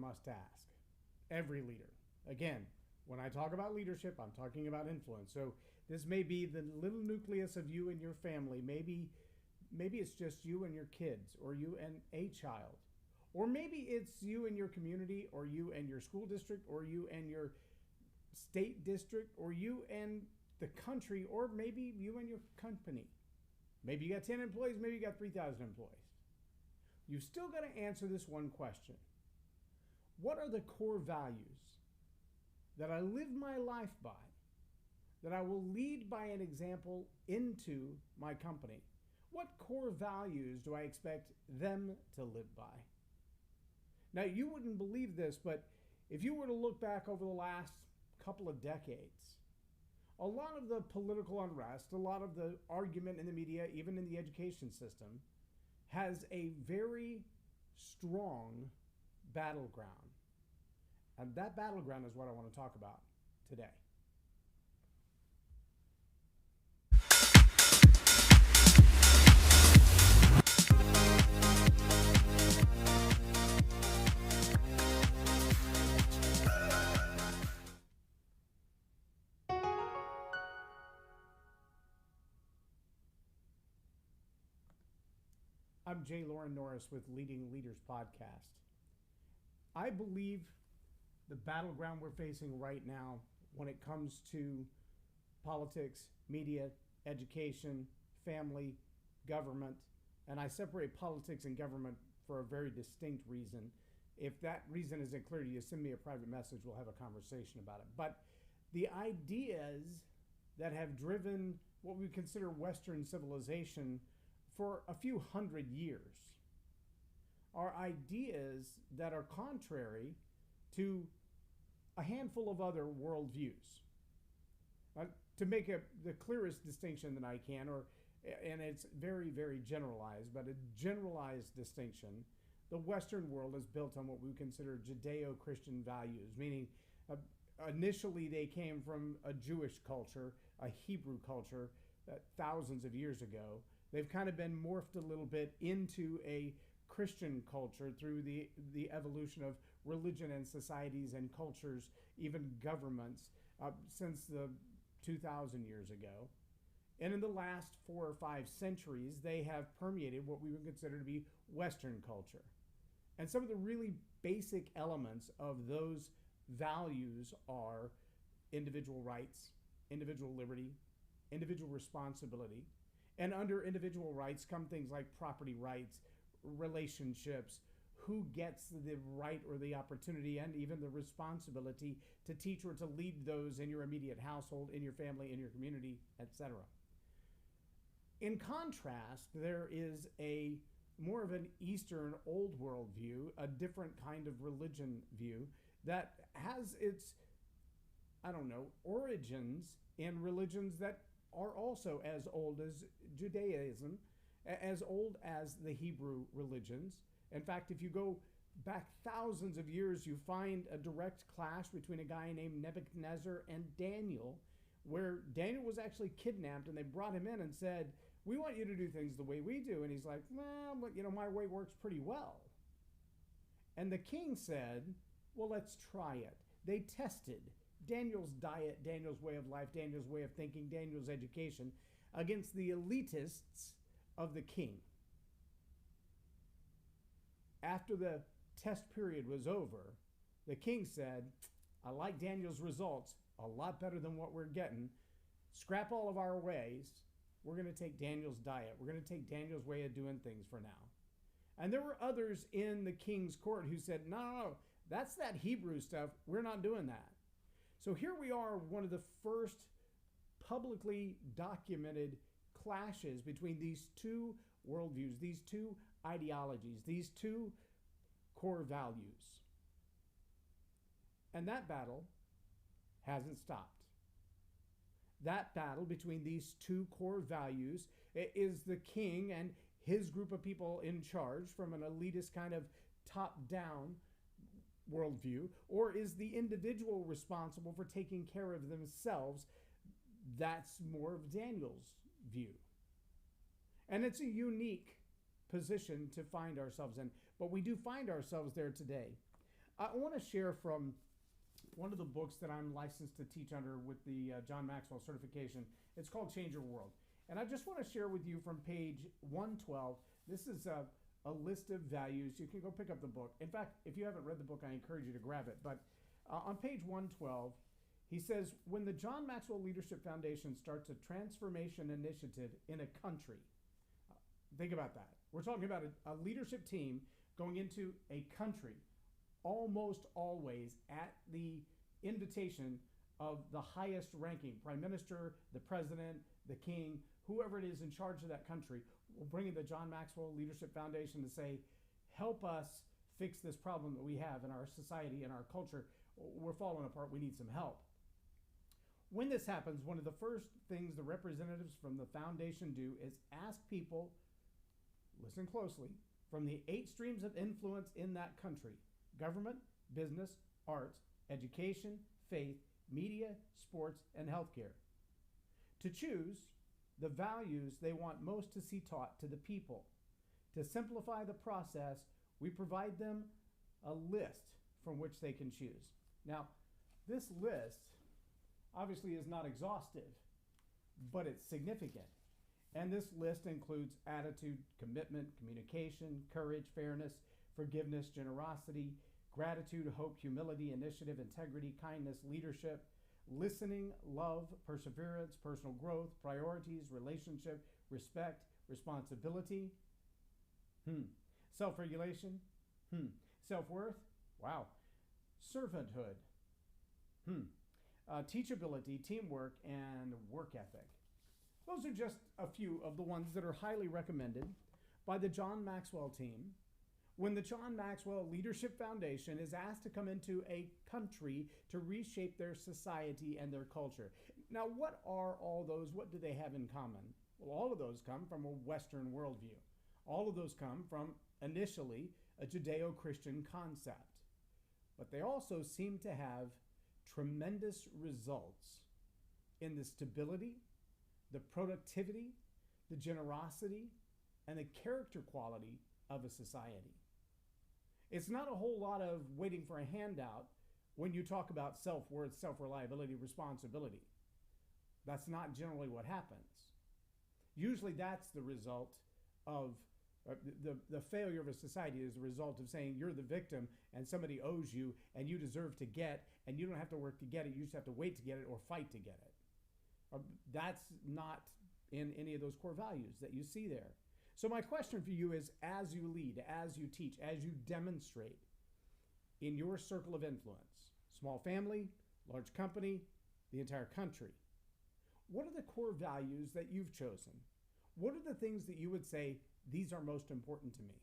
must ask. Every leader. Again, when I talk about leadership, I'm talking about influence. So this may be the little nucleus of you and your family. Maybe it's just you and your kids, or you and a child. Or maybe it's you and your community, or you and your school district, or you and your state district, or you and the country, or maybe you and your company. Maybe you got 10 employees, maybe you got 3,000 employees. You've still got to answer this one question. What are the core values that I live my life by, that I will lead by an example into my company? What core values do I expect them to live by? Now, you wouldn't believe this, but if you were to look back over the last couple of decades, a lot of the political unrest, a lot of the argument in the media, even in the education system, has a very strong battleground. And that battleground is what I want to talk about today. I'm J Loren Norris with Leading Leaders Podcast. I believe the battleground we're facing right now when it comes to politics, media, education, family, government, and I separate politics and government for a very distinct reason. If that reason isn't clear to you, send me a private message. We'll have a conversation about it. But the ideas that have driven what we consider Western civilization for a few hundred years are ideas that are contrary to a handful of other worldviews. To make the clearest distinction that I can, and it's very, very generalized, but a generalized distinction, the Western world is built on what we consider Judeo-Christian values, meaning initially they came from a Jewish culture, a Hebrew culture, thousands of years ago. They've kind of been morphed a little bit into a Christian culture through the evolution of religion and societies and cultures, even governments, since the 2,000 years ago. And in the last 4 or 5 centuries, they have permeated what we would consider to be Western culture. And some of the really basic elements of those values are individual rights, individual liberty, individual responsibility. And under individual rights come things like property rights, relationships, who gets the right or the opportunity and even the responsibility to teach or to lead those in your immediate household, in your family, in your community, etc. In contrast, there is a more of an Eastern Old World view, a different kind of religion view that has its, origins in religions that are also as old as Judaism, as old as the Hebrew religions. In fact, if you go back thousands of years, you find a direct clash between a guy named Nebuchadnezzar and Daniel, where Daniel was actually kidnapped and they brought him in and said, "We want you to do things the way we do." And he's like, "Well, but my way works pretty well." And the king said, "Well, let's try it." They tested Daniel's diet, Daniel's way of life, Daniel's way of thinking, Daniel's education against the elitists of the king. After the test period was over, the king said, "I like Daniel's results a lot better than what we're getting. Scrap all of our ways. We're going to take Daniel's diet. We're going to take Daniel's way of doing things for now." And there were others in the king's court who said, no, that's that Hebrew stuff. We're not doing that. So here we are, one of the first publicly documented clashes between these two worldviews, these two ideologies, these two core values. And that battle hasn't stopped. That battle between these two core values is the king and his group of people in charge from an elitist kind of top-down worldview, or is the individual responsible for taking care of themselves? That's more of Daniel's view. And it's a unique position to find ourselves in, but we do find ourselves there today. I want to share from one of the books that I'm licensed to teach under with the John Maxwell certification. It's called Change Your World. And I just want to share with you from page 112. This is a list of values. You can go pick up the book. In fact, if you haven't read the book, I encourage you to grab it. But on page 112, he says, when the John Maxwell Leadership Foundation starts a transformation initiative in a country, think about that. We're talking about a leadership team going into a country, almost always at the invitation of the highest ranking prime minister, the president, the king, whoever it is in charge of that country, will bring in the John Maxwell Leadership Foundation to say, help us fix this problem that we have in our society and our culture. We're falling apart. We need some help. When this happens, one of the first things the representatives from the foundation do is ask people, listen closely, from the 8 streams of influence in that country: government, business, arts, education, faith, media, sports, and healthcare, to choose the values they want most to see taught to the people. To simplify the process, we provide them a list from which they can choose. Now, this list obviously is not exhaustive, but it's significant. And this list includes attitude, commitment, communication, courage, fairness, forgiveness, generosity, gratitude, hope, humility, initiative, integrity, kindness, leadership, listening, love, perseverance, personal growth, priorities, relationship, respect, responsibility, self-regulation, self-worth, wow, servanthood, teachability, teamwork, and work ethic. Those are just a few of the ones that are highly recommended by the John Maxwell team when the John Maxwell Leadership Foundation is asked to come into a country to reshape their society and their culture. Now, what are all those? What do they have in common? Well, all of those come from a Western worldview. All of those come from, initially, a Judeo-Christian concept. But they also seem to have tremendous results in the stability, the productivity, the generosity, and the character quality of a society. It's not a whole lot of waiting for a handout when you talk about self-worth, self-reliability, responsibility. That's not generally what happens. Usually that's the result of the failure of a society is the result of saying you're the victim and somebody owes you and you deserve to get, and you don't have to work to get it, you just have to wait to get it or fight to get it. That's not in any of those core values that you see there. So my question for you is, as you lead, as you teach, as you demonstrate in your circle of influence, small family, large company, the entire country, what are the core values that you've chosen? What are the things that you would say, these are most important to me?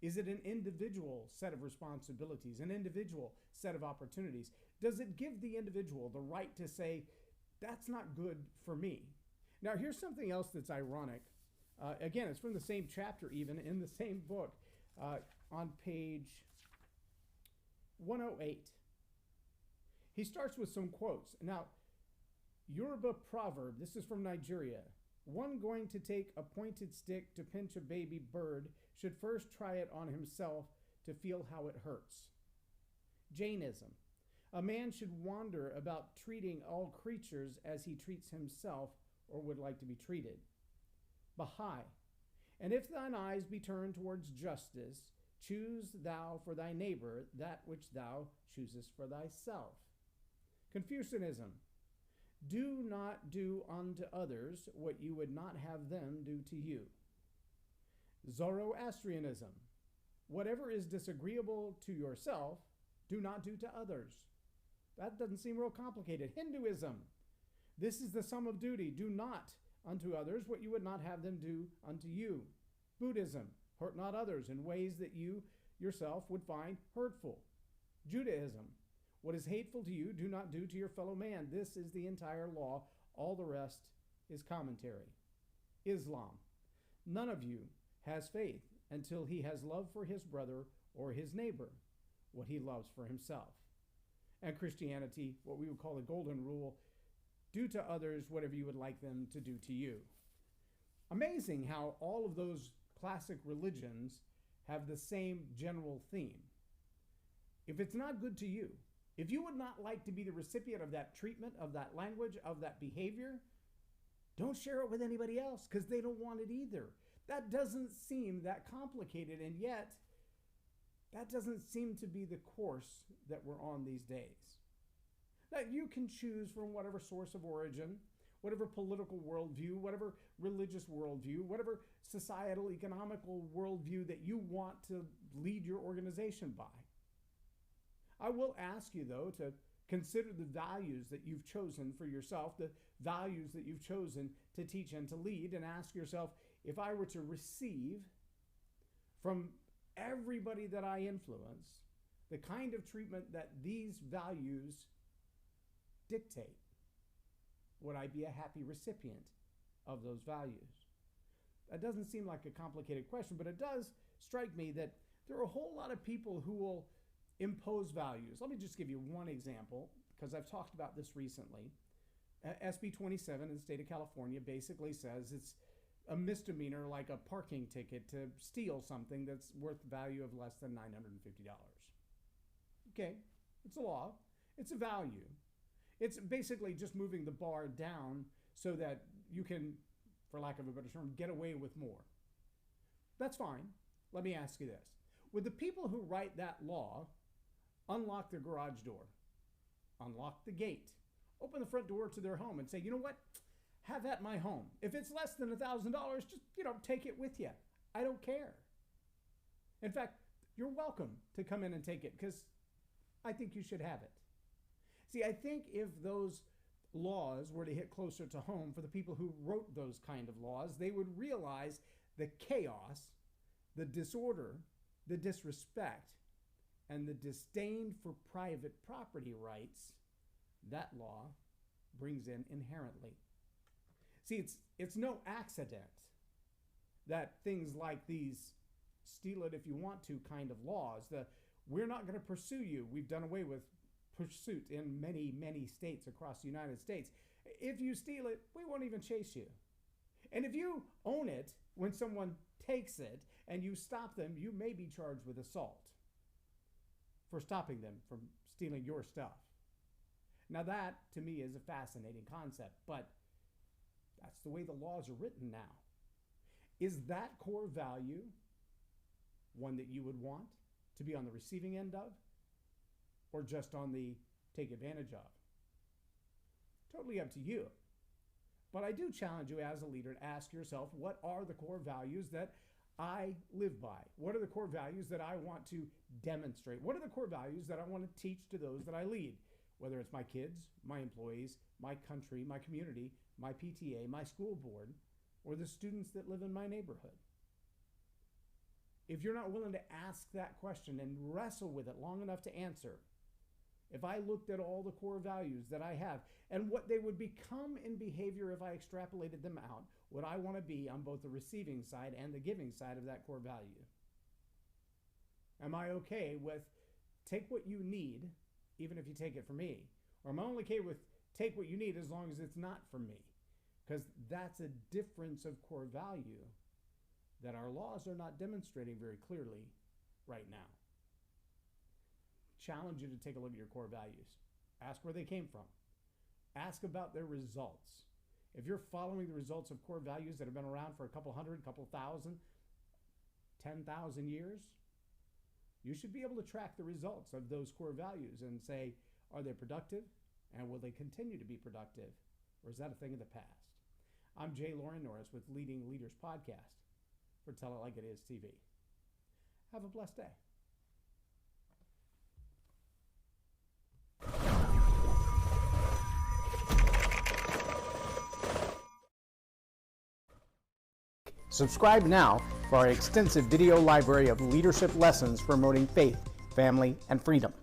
Is it an individual set of responsibilities, an individual set of opportunities? Does it give the individual the right to say, that's not good for me? Now, here's something else that's ironic. Again, it's from the same chapter, even in the same book, on page 108. He starts with some quotes. Now, Yoruba proverb, this is from Nigeria. One going to take a pointed stick to pinch a baby bird should first try it on himself to feel how it hurts. Jainism. A man should wander about treating all creatures as he treats himself or would like to be treated. Baha'i. And if thine eyes be turned towards justice, choose thou for thy neighbor that which thou choosest for thyself. Confucianism. Do not do unto others what you would not have them do to you. Zoroastrianism. Whatever is disagreeable to yourself, do not do to others. That doesn't seem real complicated. Hinduism. This is the sum of duty. Do not unto others what you would not have them do unto you. Buddhism. Hurt not others in ways that you yourself would find hurtful. Judaism. What is hateful to you, do not do to your fellow man. This is the entire law. All the rest is commentary. Islam. None of you has faith until he has love for his brother or his neighbor, what he loves for himself. And Christianity, what we would call the golden rule, do to others whatever you would like them to do to you. Amazing how all of those classic religions have the same general theme. if it's not good to you, if you would not like to be the recipient of that treatment, of that language, of that behavior, don't share it with anybody else because they don't want it either. That doesn't seem that complicated, and yet that doesn't seem to be the course that we're on these days. That you can choose from whatever source of origin, whatever political worldview, whatever religious worldview, whatever societal, economical worldview that you want to lead your organization by. I will ask you, though, to consider the values that you've chosen for yourself, the values that you've chosen to teach and to lead, and ask yourself, if I were to receive from everybody that I influence the kind of treatment that these values dictate, would I be a happy recipient of those values? That doesn't seem like a complicated question, but it does strike me that there are a whole lot of people who will impose values. Let me just give you one example, because I've talked about this recently. SB 27 in the state of California basically says it's a misdemeanor, like a parking ticket, to steal something that's worth value of less than $950. Okay, it's a law. It's a value. It's basically just moving the bar down so that you can, for lack of a better term, get away with more. That's fine. Let me ask you this. Would the people who write that law unlock their garage door, unlock the gate, open the front door to their home and say, you know what? Have at my home. If it's less than $1,000, just, take it with you. I don't care. In fact, you're welcome to come in and take it because I think you should have it. See, I think if those laws were to hit closer to home for the people who wrote those kind of laws, they would realize the chaos, the disorder, the disrespect, and the disdain for private property rights that law brings in inherently. See, it's no accident that things like these steal it if you want to kind of laws, we're not going to pursue you. We've done away with pursuit in many, many states across the United States. If you steal it, we won't even chase you. And if you own it when someone takes it and you stop them, you may be charged with assault for stopping them from stealing your stuff. Now that, to me, is a fascinating concept, but that's the way the laws are written now. Is that core value one that you would want to be on the receiving end of, or just on the take advantage of? Totally up to you. But I do challenge you as a leader to ask yourself, what are the core values that I live by? What are the core values that I want to demonstrate? What are the core values that I want to teach to those that I lead? Whether it's my kids, my employees, my country, my community, my PTA, my school board, or the students that live in my neighborhood. If you're not willing to ask that question and wrestle with it long enough to answer, if I looked at all the core values that I have and what they would become in behavior if I extrapolated them out, would I want to be on both the receiving side and the giving side of that core value? Am I okay with take what you need, even if you take it from me? Or am I only okay with take what you need as long as it's not from me? Because that's a difference of core value that our laws are not demonstrating very clearly right now. Challenge you to take a look at your core values. Ask where they came from. Ask about their results. If you're following the results of core values that have been around for a couple hundred, couple thousand, 10,000 years, you should be able to track the results of those core values and say, are they productive? And will they continue to be productive? Or is that a thing of the past? I'm J Loren Norris with Leading Leaders Podcast for Tell It Like It Is TV. Have a blessed day. Subscribe now for our extensive video library of leadership lessons promoting faith, family, and freedom.